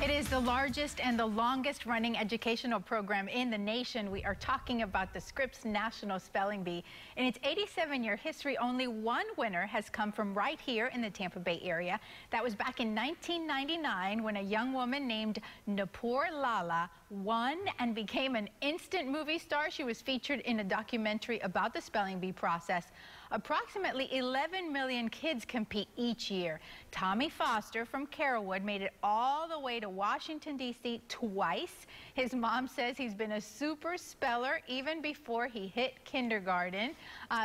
It is the largest and the longest running educational program in the nation. We are talking about the Scripps National Spelling Bee. In its 87-year history, only one winner has come from right here in the Tampa Bay area. That was back in 1999 when a young woman named Napur Lala won and became an instant movie star. She was featured in a documentary about the spelling bee process. Approximately 11 million kids compete each year. Tommy Foster from Carrollwood made it all the way to Washington, D.C. twice. His mom says he's been a super speller even before he hit kindergarten.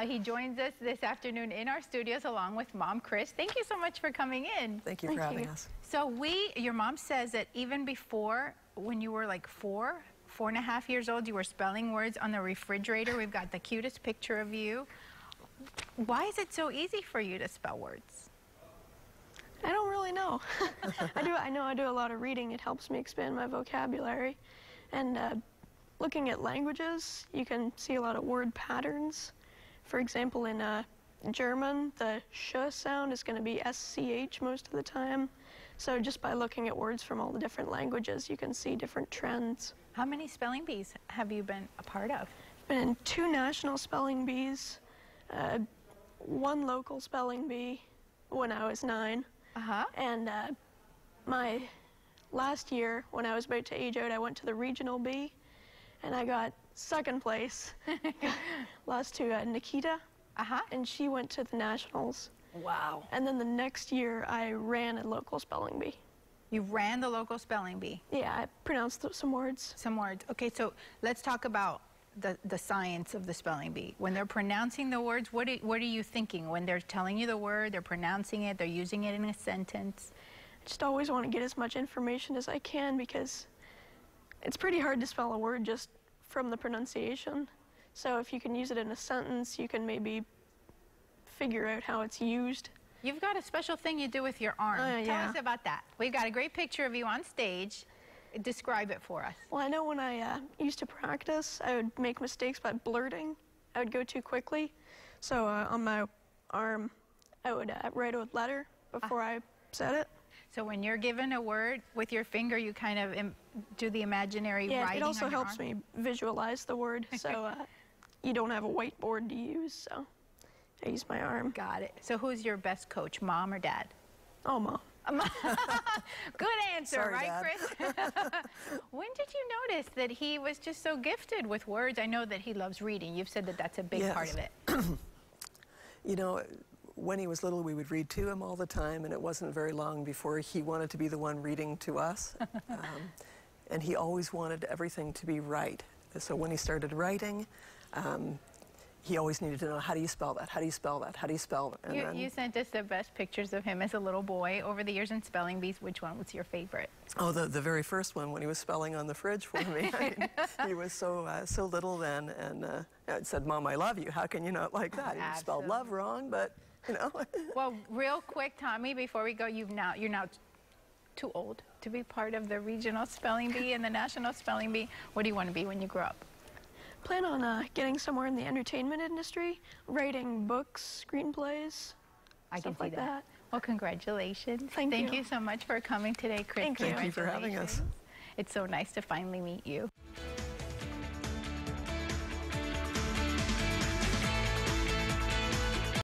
He joins us this afternoon in our studios along with Mom Chris. Thank you so much for coming in. Thank you for having us. So your mom says that even before, when you were like four and a half years old, you were spelling words on the refrigerator. We've got the cutest picture of you. Why is it so easy for you to spell words? I don't really know. I know I do a lot of reading. It helps me expand my vocabulary. And looking at languages, you can see a lot of word patterns. For example, in German, the sh sound is going to be SCH most of the time. So just by looking at words from all the different languages, you can see different trends. How many spelling bees have you been a part of? Been in 2 national spelling bees, 1 local spelling bee when I was 9. And my last year, when I was about to age out, I went to the regional bee, and I got 2nd place. Lost to Nikita, and she went to the nationals. Wow. And then the next year, I ran a local spelling bee. You ran the local spelling bee? Yeah, I pronounced some words. Some words. Okay, so let's talk about the science of the spelling bee. When they're pronouncing the words, what are you thinking? When they're telling you the word, they're pronouncing it, they're using it in a sentence? I just always want to get as much information as I can because it's pretty hard to spell a word just from the pronunciation. So if you can use it in a sentence, you can maybe figure out how it's used. You've got a special thing you do with your arm. Tell us about that. We've got a great picture of you on stage. Describe it for us. Well, I know when I used to practice, I would make mistakes by blurting. I would go too quickly. So on my arm, I would write a letter before I said it. So when you're given a word with your finger, you kind of do the imaginary writing on your arm? Yeah, it also helps me visualize the word, so you don't have a whiteboard to use, so I use my arm. Got it. So who's your best coach, Mom or Dad? Oh, Mom. Good answer. Sorry, right, Dad. Chris? When did you notice that he was just so gifted with words? I know that he loves reading. You've said that that's a big part of it. You know, when he was little, we would read to him all the time, and it wasn't very long before he wanted to be the one reading to us. And he always wanted everything to be right. So when he started writing, he always needed to know, how do you spell that? How do you spell that? How do you spell it? And you sent us the best pictures of him as a little boy over the years in spelling bees. Which one was your favorite? Oh, the very first one, when he was spelling on the fridge for me. I mean, he was so little then, and it said, "Mom, I love you." How can you not like that? He spelled love wrong, but you know. Well, real quick, Tommy, before we go, you're now too old to be part of the regional spelling bee and the national spelling bee. What do you want to be when you grow up? Plan on getting somewhere in the entertainment industry, writing books, screenplays, stuff like that. Well, congratulations. Thank you. Thank you so much for coming today, Chris. Thank you. Thank you for having us. It's so nice to finally meet you.